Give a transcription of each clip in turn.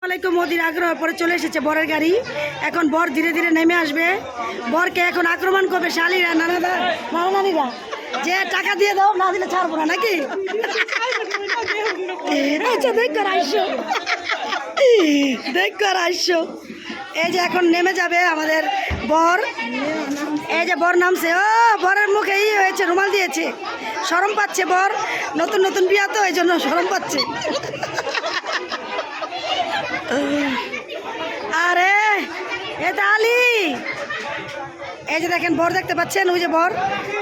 আসসালামাইকুম। মোদির আগ্রহ পরে চলে এসেছে বরের গাড়ি। এখন বর ধীরে ধীরে নেমে আসবে। বরকে এখন আক্রমণ করবে শালীরা, নানাদা, নানানিরা, যে টাকা দিয়ে দাও, না দিলে ছাড়বো না, নাকি? আচ্ছা, দেখ আইসো, দেখ আইসো। এই যে এখন নেমে যাবে আমাদের বর। এই যে বর নামছে। ও, বরের মুখে হয়েছে, রুমাল দিয়েছে, শরম পাচ্ছে বর। নতুন নতুন বিয়া তো, এই জন্য শরম পাচ্ছে। আরে এটা আলী। এই যে দেখেন বর, দেখতে পাচ্ছেন? ওই যে বর।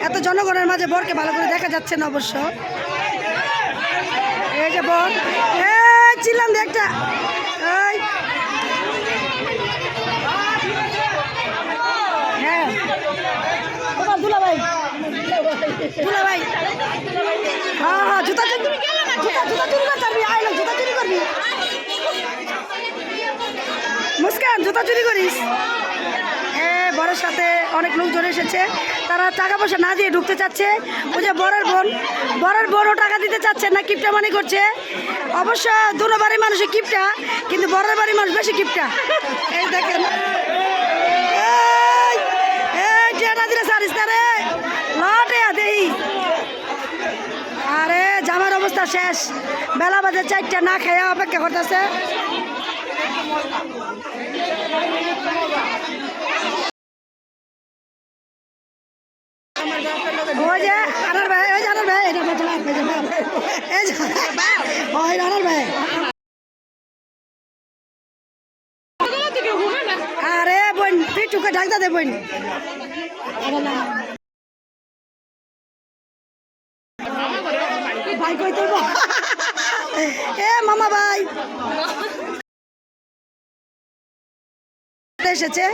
এত জনগণের মাঝে বরকে ভালো করে দেখা যাচ্ছে না অবশ্য। এই যে বর, ছিলাম একটা। হ্যাঁ, দুলা ভাই, দুলা ভাই। হ্যাঁ হ্যাঁ, জুতা চুরি, জুতা চুরি করবি, আইলো জুতা চুরি করবি। মুস্কান, জুতা চুরি করিস? বরের সাথে অনেক লোকজন এসেছে, তারা টাকা পয়সা না দিয়ে ঢুকতে চাচ্ছে। ওই যে বরের বোনও টাকা দিতে চাচ্ছে না, কিপটা মানি করছে। অবশ্য দুনো বাড়ির মানুষের কিপটা, কিন্তু বরের বাড়ির মানুষ বেশি কিপটা। এই দেখেন, না দিলে সারিস না রে, লটে দেই। আরে জামার অবস্থা শেষ, বেলা বাজে 4টা, না খেয়ে অপেক্ষা করতেছে। ওই যে আনার ভাই, ওই যে আনার ভাই, এটা আনার ভাই। আরে বোন, পিঠুকে ঢাকতে দে বোন। ভাই কই তোর? এ মামা ভাই এসেছে।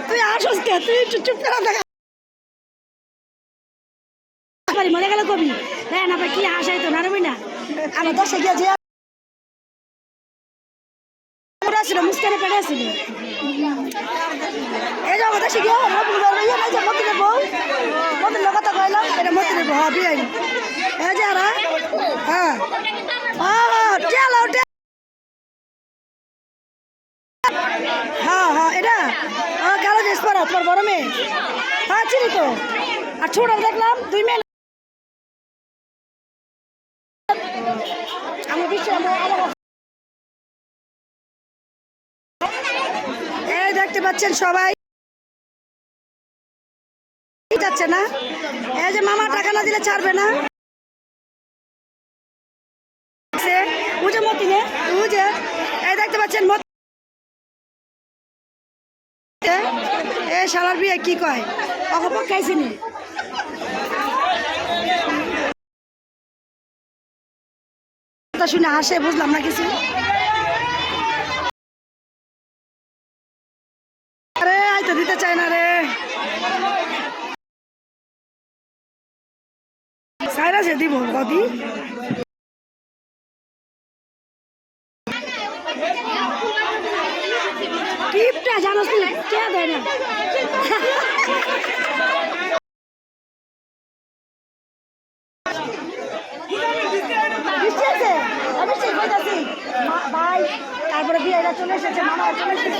তুই আসস কে? তুই একটু চুপ করে দেখা। মনে গেল কবি, হ্যাঁ না ভাই, কি আসাই তো নারবি না। আমার দশে গিয়েছে, মুস্কানে পেড়ে আসছিল। এই যে আমাদের শিখে মতিনের বউ, মতিনের কথা কইলাম, এটা মতিনের বউ হবে। এই যে আরা, হ্যাঁ হ্যাঁ হ্যাঁ, এটা কালো ড্রেস পরা তোমার বড় মেয়ে। হ্যাঁ চিনি তো। আর ছোট দেখলাম 2 মেয়ে। আমি এই দেখতে পাচ্ছেন সবাই যাচ্ছে না। এই যে মামা টাকা না দিলে ছাড়বে না। বুঝে মতিনে, বুঝে। এই দেখতে পাচ্ছেন শালার বিয়ে কি কয়, অকপক খাইছিনি। শুনে হাসে, বুঝলাম না কিছু। আরে আই তো দিতে চাই না রে, সাইরা সে দিব কদি। টিপটা জানোস তুই, কে দেয় না? ভাই তারপরে বিয়েটা চলে এসেছে, মামা চলে এসেছে।